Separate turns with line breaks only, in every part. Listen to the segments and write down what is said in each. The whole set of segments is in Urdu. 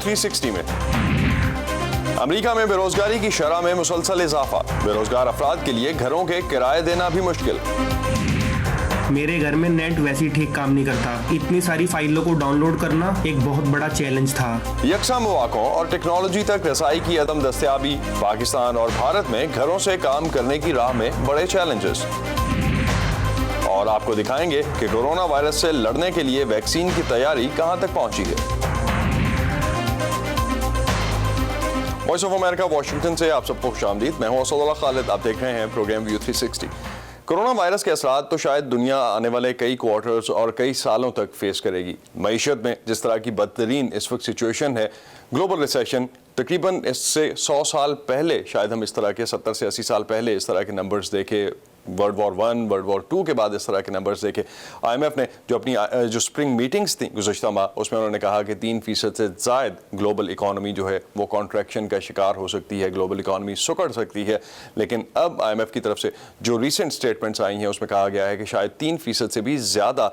360 میں امریکہ میں بے روزگاری کی شرح میں مسلسل اضافہ، بے روزگار افراد کے لیے گھروں کے کرائے دینا بھی مشکل۔
میرے گھر میں نیٹ ویسے ٹھیک کام نہیں کرتا، اتنی ساری فائلوں کو ڈاؤن لوڈ کرنا ایک بہت بڑا چیلنج تھا۔
یکساں مواقعوں اور ٹیکنالوجی تک رسائی کی عدم دستیابی، پاکستان اور بھارت میں گھروں سے کام کرنے کی راہ میں بڑے چیلنجز، اور آپ کو دکھائیں گے کہ کورونا وائرس سے لڑنے کے لیے ویکسین کی تیاری کہاں تک پہنچی ہے۔ وائس آف امریکہ واشنگٹن سے آپ سب کو خوش آمدید، میں ہوں اسد اللہ خالد، آپ دیکھ رہے ہیں پروگرام ویو 360۔ کورونا وائرس کے اثرات تو شاید دنیا آنے والے کئی کوارٹرز اور کئی سالوں تک فیس کرے گی۔ معیشت میں جس طرح کی بدترین اس وقت سچویشن ہے، گلوبل ریسیشن، تقریباً اس سے 100 سال پہلے شاید ہم اس طرح کے 70 سے 80 سال پہلے اس طرح کے نمبرز دیکھے، ورلڈ وار 1 ورلڈ وار 2 کے بعد اس طرح کے نمبرز دیکھے۔ آئی ایم ایف نے جو اپنی جو اسپرنگ میٹنگز تھیں گزشتہ ماہ، اس میں انہوں نے کہا کہ 3% سے زائد گلوبل اکانومی جو ہے وہ کانٹریکشن کا شکار ہو سکتی ہے، گلوبل اکانومی سکڑ سکتی ہے۔ لیکن اب آئی ایم ایف کی طرف سے جو ریسنٹ اسٹیٹمنٹس آئی ہیں اس میں کہا گیا ہے کہ شاید 3% سے بھی زیادہ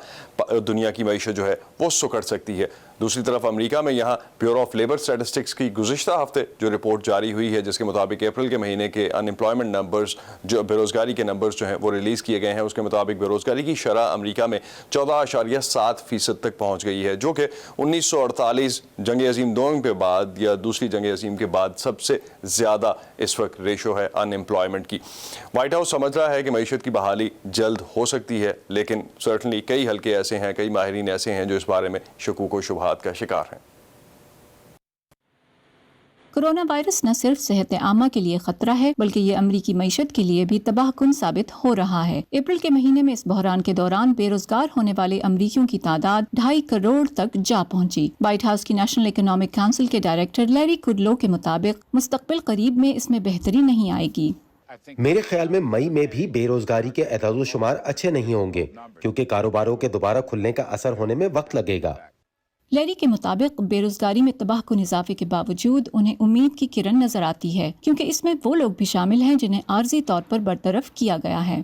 دنیا کی معیشت جو ہے وہ سکڑ سکتی ہے۔ دوسری طرف امریکہ میں یہاں بیورو آف لیبر اسٹیٹسٹکس کی گزشتہ ہفتے جو رپورٹ جاری ہوئی ہے، جس کے مطابق اپریل کے مہینے کے ان امپلائمنٹ نمبرز، جو بے روزگاری کے نمبرز جو ہیں وہ ریلیز کیے گئے ہیں، اس کے مطابق بے روزگاری کی شرح امریکہ میں 14.7% تک پہنچ گئی ہے، جو کہ 1948 جنگ عظیم دوم کے بعد یا دوسری جنگ عظیم کے بعد سب سے زیادہ اس وقت ریشو ہے ان امپلائمنٹ کی۔ وائٹ ہاؤس سمجھ رہا ہے کہ معیشت کی بحالی جلد ہو سکتی ہے، لیکن سرٹنلی کئی حلقے ایسے ہیں، کئی ماہرین ایسے ہیں جو اس بارے میں شکوک و شبہات کا شکار ہیں۔
کورونا وائرس نہ صرف صحت عامہ کے لیے خطرہ ہے بلکہ یہ امریکی معیشت کے لیے بھی تباہ کن ثابت ہو رہا ہے۔ اپریل کے مہینے میں اس بحران کے دوران بے روزگار ہونے والے امریکیوں کی تعداد 2.5 کروڑ تک جا پہنچی۔ وائٹ ہاؤس کی نیشنل اکنامک کونسل کے ڈائریکٹر لیری کڈلو کے مطابق مستقبل قریب میں اس میں بہتری نہیں آئے گی۔
میرے خیال میں مئی میں بھی بے روزگاری کے اعداد و شمار اچھے نہیں ہوں گے، کیونکہ کاروباروں کے دوبارہ کھلنے کا اثر ہونے میں وقت لگے گا۔
لیری کے مطابق بے روزگاری میں تباہ کن اضافے کے باوجود انہیں امید کی کرن نظر آتی ہے، کیونکہ اس میں وہ لوگ بھی شامل ہیں جنہیں عارضی طور پر برطرف کیا گیا ہے۔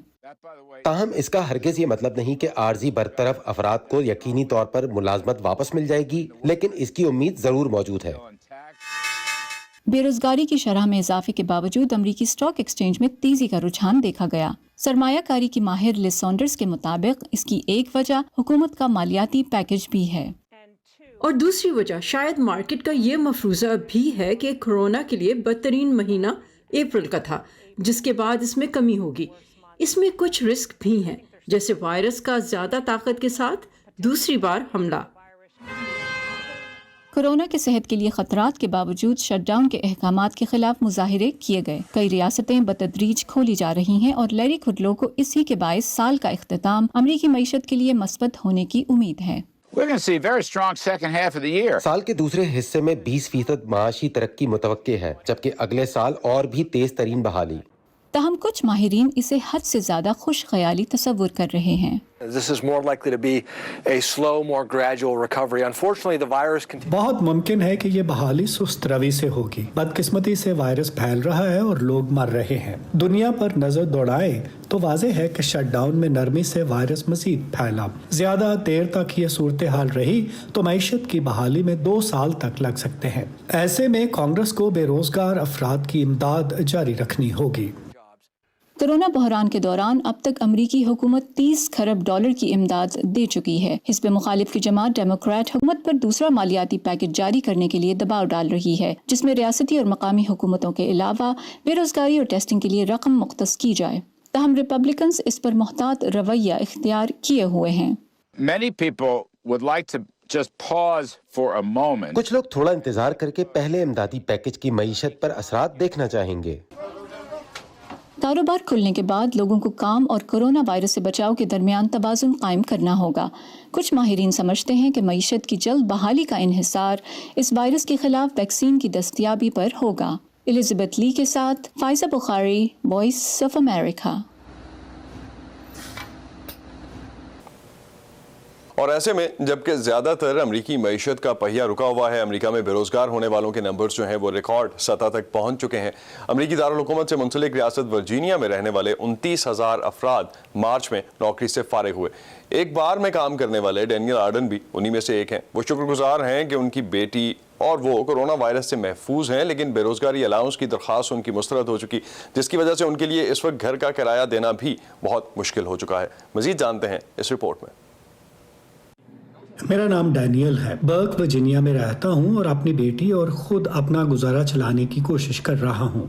تاہم اس کا ہرگز یہ مطلب نہیں کہ عارضی برطرف افراد کو یقینی طور پر ملازمت واپس مل جائے گی، لیکن اس کی امید ضرور موجود ہے۔
بے روزگاری کی شرح میں اضافے کے باوجود امریکی اسٹاک ایکسچینج میں تیزی کا رجحان دیکھا گیا۔ سرمایہ کاری کی ماہر لز سانڈرز کے مطابق اس کی ایک وجہ حکومت کا مالیاتی پیکج بھی ہے،
اور دوسری وجہ شاید مارکیٹ کا یہ مفروضہ بھی ہے کہ کورونا کے لیے بدترین مہینہ اپریل کا تھا، جس کے بعد اس میں کمی ہوگی۔ اس میں کچھ رسک بھی ہیں، جیسے وائرس کا زیادہ طاقت کے ساتھ دوسری بار حملہ۔
کورونا کے صحت کے لیے خطرات کے باوجود شٹ ڈاؤن کے احکامات کے خلاف مظاہرے کیے گئے۔ کئی ریاستیں بتدریج کھولی جا رہی ہیں اور لیری کڈلو کو اسی کے باعث سال کا اختتام امریکی معیشت کے لیے مثبت ہونے کی امید ہے۔
سال کے دوسرے حصے میں 20% معاشی ترقی متوقع ہے، جبکہ اگلے سال اور بھی تیز ترین بحالی۔
تاہم کچھ ماہرین اسے حد سے زیادہ خوش خیالی تصور کر رہے ہیں۔
بہت ممکن ہے کہ یہ بحالی سست روی سے ہوگی۔ بدقسمتی سے وائرس پھیل رہا ہے اور لوگ مر رہے ہیں۔ دنیا پر نظر دوڑائیں تو واضح ہے کہ شٹ ڈاؤن میں نرمی سے وائرس مزید پھیلا۔ زیادہ دیر تک یہ صورتحال رہی تو معیشت کی بحالی میں 2 سال تک لگ سکتے ہیں۔ ایسے میں کانگریس کو بے روزگار افراد کی امداد جاری رکھنی ہوگی۔
کورونا بحران کے دوران اب تک امریکی حکومت 30 کھرب ڈالر کی امداد دے چکی ہے۔ حزب مخالف کی جماعت ڈیموکریٹ حکومت پر دوسرا مالیاتی پیکج جاری کرنے کے لیے دباؤ ڈال رہی ہے، جس میں ریاستی اور مقامی حکومتوں کے علاوہ بے روزگاری اور ٹیسٹنگ کے لیے رقم مختص کی جائے۔ تاہم ریپبلکنز اس پر محتاط رویہ اختیار کیے ہوئے ہیں۔
کچھ لوگ تھوڑا انتظار کر کے پہلے امدادی پیکج کی معیشت پر اثرات دیکھنا چاہیں گے۔
کاروبار کھلنے کے بعد لوگوں کو کام اور کورونا وائرس سے بچاؤ کے درمیان توازن قائم کرنا ہوگا۔ کچھ ماہرین سمجھتے ہیں کہ معیشت کی جلد بحالی کا انحصار اس وائرس کے خلاف ویکسین کی دستیابی پر ہوگا۔ الزبتھ لی کے ساتھ فائزہ بخاری، وائس آف امریکہ۔
اور ایسے میں جبکہ زیادہ تر امریکی معیشت کا پہیہ رکا ہوا ہے، امریکہ میں بے روزگار ہونے والوں کے نمبرز جو ہیں وہ ریکارڈ سطح تک پہنچ چکے ہیں۔ امریکی دارالحکومت سے منسلک ریاست ورجینیا میں رہنے والے 29,000 افراد مارچ میں نوکری سے فارغ ہوئے۔ ایک بار میں کام کرنے والے ڈینیل آرڈن بھی انہی میں سے ایک ہیں۔ وہ شکر گزار ہیں کہ ان کی بیٹی اور وہ کورونا وائرس سے محفوظ ہیں، لیکن بے روزگاری الاؤنس کی درخواست ان کی مسترد ہو چکی، جس کی وجہ سے ان کے لیے اس وقت گھر کا کرایہ دینا بھی بہت مشکل ہو چکا ہے۔ مزید جانتے ہیں اس رپورٹ میں۔
میرا نام ڈینیل ہے، برک ورجینیا میں رہتا ہوں اور اپنی بیٹی اور خود اپنا گزارا چلانے کی کوشش کر رہا ہوں۔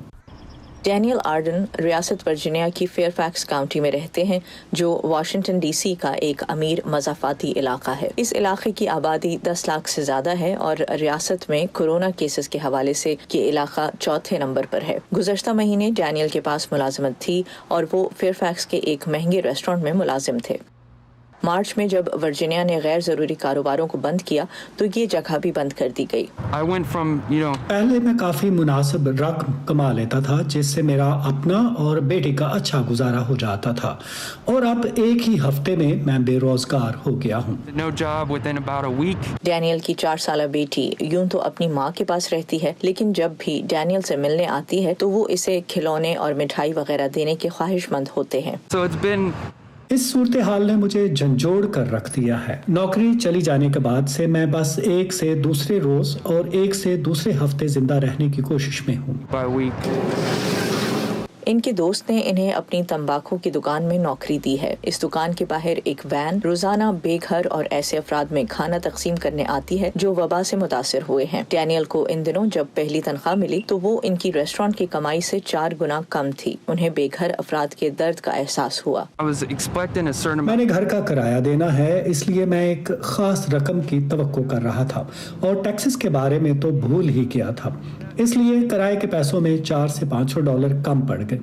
ڈینیل آرڈن ریاست ورجینیا کی فیئر فیکس کاؤنٹی میں رہتے ہیں، جو واشنگٹن ڈی سی کا ایک امیر مضافاتی علاقہ ہے۔ اس علاقے کی آبادی 10 لاکھ سے زیادہ ہے اور ریاست میں کورونا کیسز کے حوالے سے یہ علاقہ چوتھے نمبر پر ہے۔ گزشتہ مہینے ڈینیل کے پاس ملازمت تھی اور وہ فیئر فیکس کے ایک مہنگے ریسٹورانٹ میں ملازم تھے۔ مارچ میں جب ورجینیا نے غیر ضروری کاروباروں کو بند کیا تو یہ جگہ بھی بند کر دی گئی۔
پہلے میں کافی مناسب رقم کما لیتا تھا جس سے میرا اپنا اور بیٹی کا اچھا گزارا ہو جاتا تھا، اور اب ایک ہی ہفتے میں بے روزگار ہو گیا ہوں۔
ڈینیل کی 4 سالہ بیٹی یوں تو اپنی ماں کے پاس رہتی ہے، لیکن جب بھی ڈینیل سے ملنے آتی ہے تو وہ اسے کھلونے اور مٹھائی وغیرہ دینے کے خواہش مند ہوتے ہیں۔
اس صورتحال نے مجھے جھنجھوڑ کر رکھ دیا ہے۔ نوکری چلی جانے کے بعد سے میں بس ایک سے دوسرے روز اور ایک سے دوسرے ہفتے زندہ رہنے کی کوشش میں ہوں۔
ان کے دوست نے انہیں اپنی تمباکو کی دکان میں نوکری دی ہے۔ اس دکان کے باہر ایک وین روزانہ بے گھر اور ایسے افراد میں کھانا تقسیم کرنے آتی ہے جو وبا سے متاثر ہوئے ہیں۔ ڈینیل کو ان دنوں جب پہلی تنخواہ ملی تو وہ ان کی ریسٹورانٹ کی کمائی سے 4 گنا کم تھی۔ انہیں بے گھر افراد کے درد کا احساس ہوا۔
میں نے گھر کا کرایہ دینا ہے، اس لیے میں ایک خاص رقم کی توقع کر رہا تھا اور ٹیکسز کے بارے میں تو بھول ہی گیا تھا، اس لیے کرائے کے پیسوں میں $400 سے $500 کم پڑ گئے۔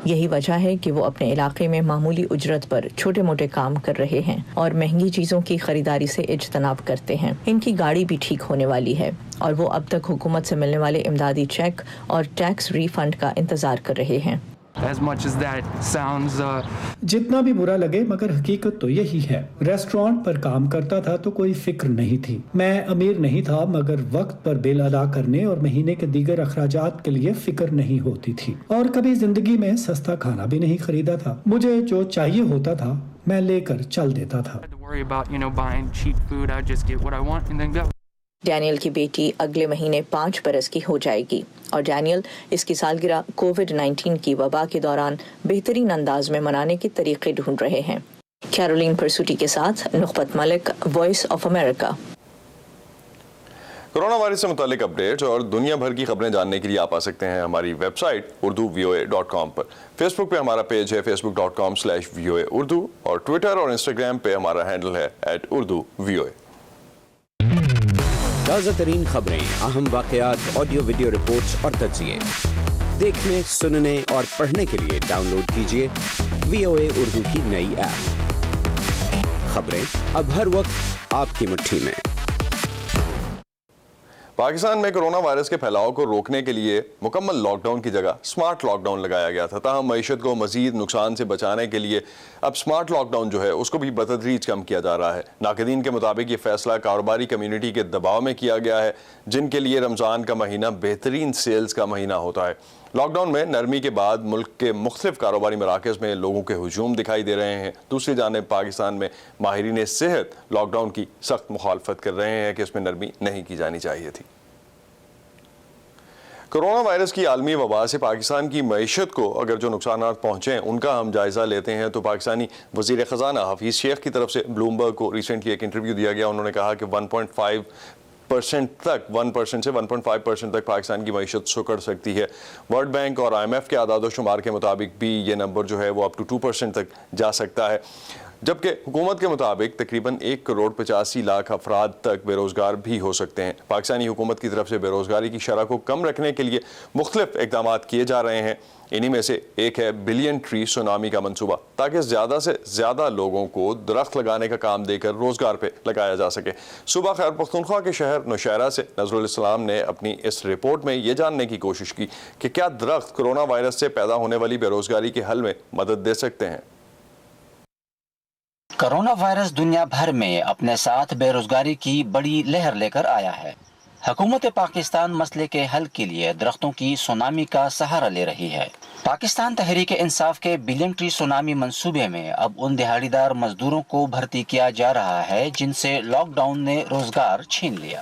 یہی وجہ ہے کہ وہ اپنے علاقے میں معمولی اجرت پر چھوٹے موٹے کام کر رہے ہیں اور مہنگی چیزوں کی خریداری سے اجتناب کرتے ہیں۔ ان کی گاڑی بھی ٹھیک ہونے والی ہے اور وہ اب تک حکومت سے ملنے والے امدادی چیک اور ٹیکس ری فنڈ کا انتظار کر رہے ہیں۔
جتنا بھی برا لگے مگر حقیقت تو یہی ہے۔ ریسٹورانٹ پر کام کرتا تھا تو کوئی فکر نہیں تھی۔ میں امیر نہیں تھا مگر وقت پر بل ادا کرنے اور مہینے کے دیگر اخراجات کے لیے فکر نہیں ہوتی تھی، اور کبھی زندگی میں سستا کھانا بھی نہیں خریدا تھا۔ مجھے جو چاہیے ہوتا تھا میں لے کر چل دیتا تھا۔
ڈینیل کی بیٹی اگلے مہینے 5 برس کی ہو جائے گی اور ڈینیل اس کی سالگرہ کووڈ-19 کی وبا کے دوران بہترین انداز میں منانے کے طریقے ڈھونڈ رہے ہیں۔ کیرولین پرسوٹی کے ساتھ Nikhat Malik, Voice of America.
Corona virus سے متعلق اپڈیٹس اور دنیا بھر کی خبریں جاننے کے لیے آپ آ سکتے ہیں ہماری ویب سائٹ urduvoa.com پر۔ فیس بک پہ ہمارا پیج ہے facebook.com/VOA اردو، اور ٹویٹر اور انسٹاگرام پہ ہمارا ہینڈل ہے @urduvoa۔
تازہ ترین خبریں، اہم واقعات، آڈیو ویڈیو رپورٹس اور تجزیے دیکھنے، سننے اور پڑھنے کے لیے ڈاؤن لوڈ کیجیے VOA اردو کی نئی ایپ۔ خبریں اب ہر وقت آپ کی مٹھی میں۔
پاکستان میں کورونا وائرس کے پھیلاؤ کو روکنے کے لیے مکمل لاک ڈاؤن کی جگہ سمارٹ لاک ڈاؤن لگایا گیا تھا، تاہم معیشت کو مزید نقصان سے بچانے کے لیے اب سمارٹ لاک ڈاؤن جو ہے اس کو بھی بتدریج کم کیا جا رہا ہے۔ ناقدین کے مطابق یہ فیصلہ کاروباری کمیونٹی کے دباؤ میں کیا گیا ہے، جن کے لیے رمضان کا مہینہ بہترین سیلز کا مہینہ ہوتا ہے۔ لاک ڈاؤن میں نرمی کے بعد ملک کے مختلف کاروباری مراکز میں لوگوں کے ہجوم دکھائی دے رہے ہیں۔ دوسری جانب پاکستان میں ماہرین صحت لاک ڈاؤن کی سخت مخالفت کر رہے ہیں کہ اس میں نرمی نہیں کی جانی چاہیے تھی۔ کورونا وائرس کی عالمی وبا سے پاکستان کی معیشت کو اگر جو نقصانات پہنچے ہیں ان کا ہم جائزہ لیتے ہیں تو پاکستانی وزیر خزانہ حفیظ شیخ کی طرف سے بلومبرگ کو ریسنٹلی ایک انٹرویو دیا گیا۔ انہوں نے کہا کہ 1.5% تک 1% سے 1.5% تک پاکستان کی معیشت سکڑ سکتی ہے۔ ورلڈ بینک اور IMF کے اعداد و شمار کے مطابق بھی یہ نمبر جو ہے وہ اپ ٹو 2% تک جا سکتا ہے، جبکہ حکومت کے مطابق تقریباً 1.85 کروڑ افراد تک بے روزگار بھی ہو سکتے ہیں۔ پاکستانی حکومت کی طرف سے بے روزگاری کی شرح کو کم رکھنے کے لیے مختلف اقدامات کیے جا رہے ہیں۔ انہی میں سے ایک ہے بلین ٹری سونامی کا منصوبہ، تاکہ زیادہ سے زیادہ لوگوں کو درخت لگانے کا کام دے کر روزگار پہ لگایا جا سکے۔ صوبہ خیبر پختونخوا کے شہر نوشہرہ سے نظر الاسلام نے اپنی اس رپورٹ میں یہ جاننے کی کوشش کی کہ کیا درخت کورونا وائرس سے پیدا ہونے والی بے روزگاری کے حل میں مدد دے سکتے ہیں۔
کورونا وائرس دنیا بھر میں اپنے ساتھ بے روزگاری کی بڑی لہر لے کر آیا ہے۔ حکومت پاکستان مسئلے کے حل کے لیے درختوں کی سونامی کا سہارا لے رہی ہے۔ پاکستان تحریک انصاف کے بلین ٹری سونامی منصوبے میں اب ان دہاڑی دار مزدوروں کو بھرتی کیا جا رہا ہے جن سے لاک ڈاؤن نے روزگار چھین لیا۔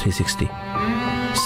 360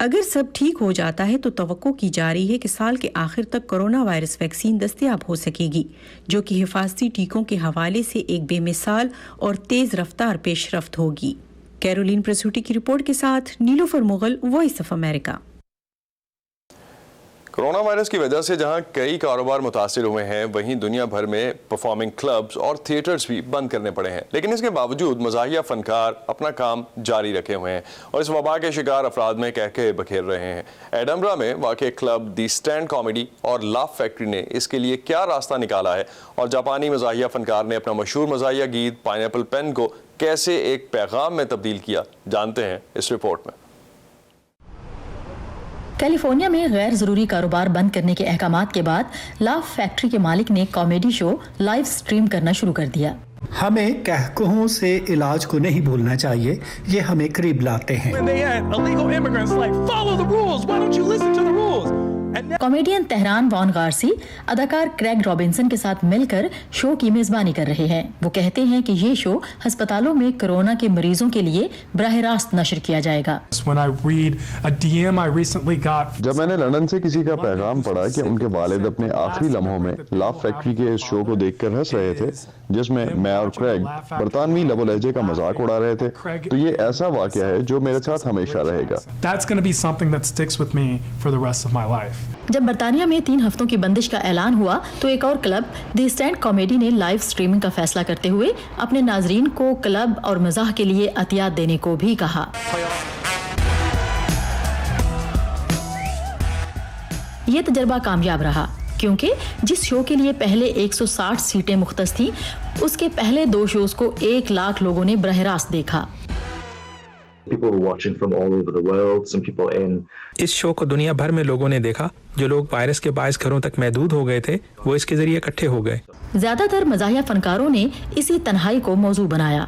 اگر سب ٹھیک ہو جاتا ہے تو توقع کی جا رہی ہے کہ سال کے آخر تک کورونا وائرس ویکسین دستیاب ہو سکے گی، جو کہ حفاظتی ٹیکوں کے حوالے سے ایک بے مثال اور تیز رفتار پیش رفت ہوگی۔ کیرولین پرسوٹی کی رپورٹ کے ساتھ Nilofar Mughal, Voice of America.
Corona virus کی وجہ سے جہاں کئی کاروبار متاثر ہوئے ہیں، وہیں دنیا بھر میں پرفارمنگ کلبز اور تھیٹرز بھی بند کرنے پڑے ہیں، لیکن اس کے باوجود مزاحیہ فنکار اپنا کام جاری رکھے ہوئے ہیں اور اس وبا کے شکار افراد میں کہکہے بکھیر رہے ہیں۔ ایڈنبرا میں واقع کلب دی اسٹینڈ کامیڈی اور لاف فیکٹری نے اس کے لیے کیا راستہ نکالا ہے، اور جاپانی مزاحیہ فنکار نے اپنا مشہور مزاحیہ گیت پائن ایپل پین کو کیسے ایک پیغام میں تبدیل کیا، جانتے ہیں اس رپورٹ میں۔
کیلیفورنیا میں غیر ضروری کاروبار بند کرنے کے احکامات کے بعد لاف فیکٹری کے مالک نے کامیڈی شو لائیو سٹریم کرنا شروع کر دیا۔
ہمیں کہکہوں سے علاج کو نہیں بھولنا چاہیے، یہ ہمیں قریب لاتے ہیں۔
کامیڈین تہران وان غارسی اداکار کریگ رابنسن کے ساتھ مل کر شو کی میزبانی کر رہے ہیں۔ وہ کہتے ہیں کہ یہ شو ہسپتالوں میں کورونا کے مریضوں کے لیے براہ راست نشر کیا جائے گا۔
جب میں نے لندن سے کسی کا پیغام پڑھا کہ ان کے والد اپنے آخری لمحوں میں لاف فیکٹری کے اس شو کو دیکھ کر ہنس رہے تھے جس میں میں اور کریگ برطانوی لب و لہجے کا مذاق اڑا رہے تھے، تو یہ ایسا واقعہ ہے جو میرے ساتھ ہمیشہ رہے گا۔
جب برطانیہ میں 3 ہفتوں کی بندش کا اعلان ہوا تو ایک اور کلب دی اسٹینڈ کامیڈی نے لائیو سٹریمنگ کا فیصلہ کرتے ہوئے اپنے ناظرین کو کلب اور مزاح کے لیے عطیات دینے کو بھی کہا۔ یہ تجربہ کامیاب رہا کیونکہ جس شو کے لیے پہلے 160 سیٹیں مختص تھیں، اس کے پہلے 2 شوز کو 1 لاکھ لوگوں نے براہ راست دیکھا۔
اس شو کو دنیا بھر میں لوگوں نے دیکھا۔ جو لوگ وائرس کے باعث گھروں تک محدود ہو گئے تھے وہ اس کے ذریعے اکٹھے ہو گئے۔
زیادہ تر مزاحیہ فنکاروں نے اسی تنہائی کو موضوع بنایا۔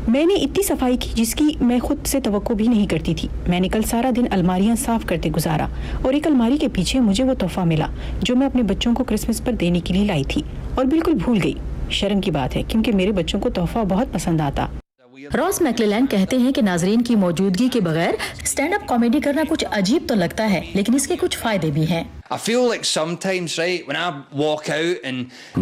میں نے اتنی صفائی کی جس کی میں خود سے توقع بھی نہیں کرتی تھی۔ میں نے کل سارا دن الماریاں صاف کرتے گزارا اور ایک الماری کے پیچھے مجھے وہ تحفہ ملا جو میں اپنے بچوں کو کرسمس پر دینے کے لیے لائی تھی اور بالکل بھول گئی۔ شرم کی بات ہے کیونکہ میرے بچوں کو تحفہ بہت پسند آتا۔
راس میکلیلینڈ کہتے ہیں کہ ناظرین کی موجودگی کے بغیر اسٹینڈ اپ کامیڈی کرنا کچھ عجیب تو لگتا ہے، لیکن اس کے کچھ فائدے بھی ہیں۔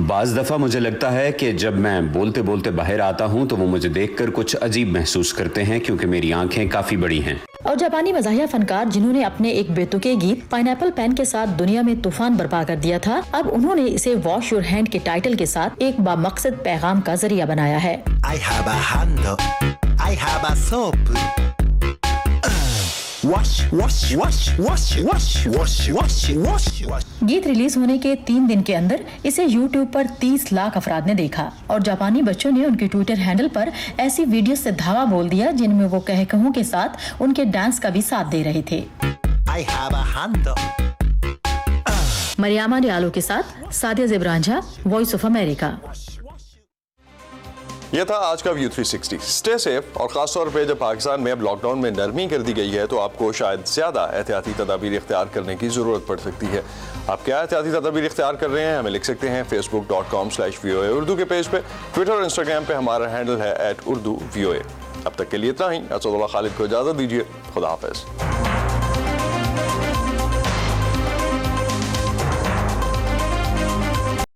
بعض دفعہ مجھے لگتا ہے کہ جب میں بولتے بولتے باہر آتا ہوں تو وہ مجھے دیکھ کر کچھ عجیب محسوس کرتے ہیں کیونکہ میری آنکھیں کافی بڑی ہیں۔
اور جاپانی مزاحیہ فنکار جنہوں نے اپنے ایک بے تکے گیت پائن ایپل پین کے ساتھ دنیا میں طوفان برپا کر دیا تھا، اب انہوں نے اسے واش یور ہینڈ کے ٹائٹل کے ساتھ ایک بامقصد پیغام کا ذریعہ بنایا ہے۔ گیت ریلیز ہونے کے 3 دن کے اندر اسے یوٹیوب پر 30 لاکھ افراد نے دیکھا اور جاپانی بچوں نے ان کے ٹویٹر ہینڈل پر ایسی ویڈیو سے دھاوا بول دیا جن میں وہ کہکہوں کے ساتھ ان کے ڈانس کا بھی ساتھ دے رہے تھے۔ مریاما ڈیالو کے ساتھ سادیہ زبرانجھا، وائس آف امریکہ۔
یہ تھا آج کا ویو 360۔ اسٹے سیف، اور خاص طور پہ جب پاکستان میں اب لاک ڈاؤن میں نرمی کر دی گئی ہے تو آپ کو شاید زیادہ احتیاطی تدابیر اختیار کرنے کی ضرورت پڑ سکتی ہے۔ آپ کیا احتیاطی تدابیر اختیار کر رہے ہیں ہمیں لکھ سکتے ہیں facebook.com/VOA اردو کے پیج پہ، ٹویٹر اور انسٹاگرام پہ ہمارا ہینڈل ہے @urduvoa۔ اب تک کے لیے اتنا ہی۔ اسد اللہ خالد کو اجازت دیجیے، خدا حافظ۔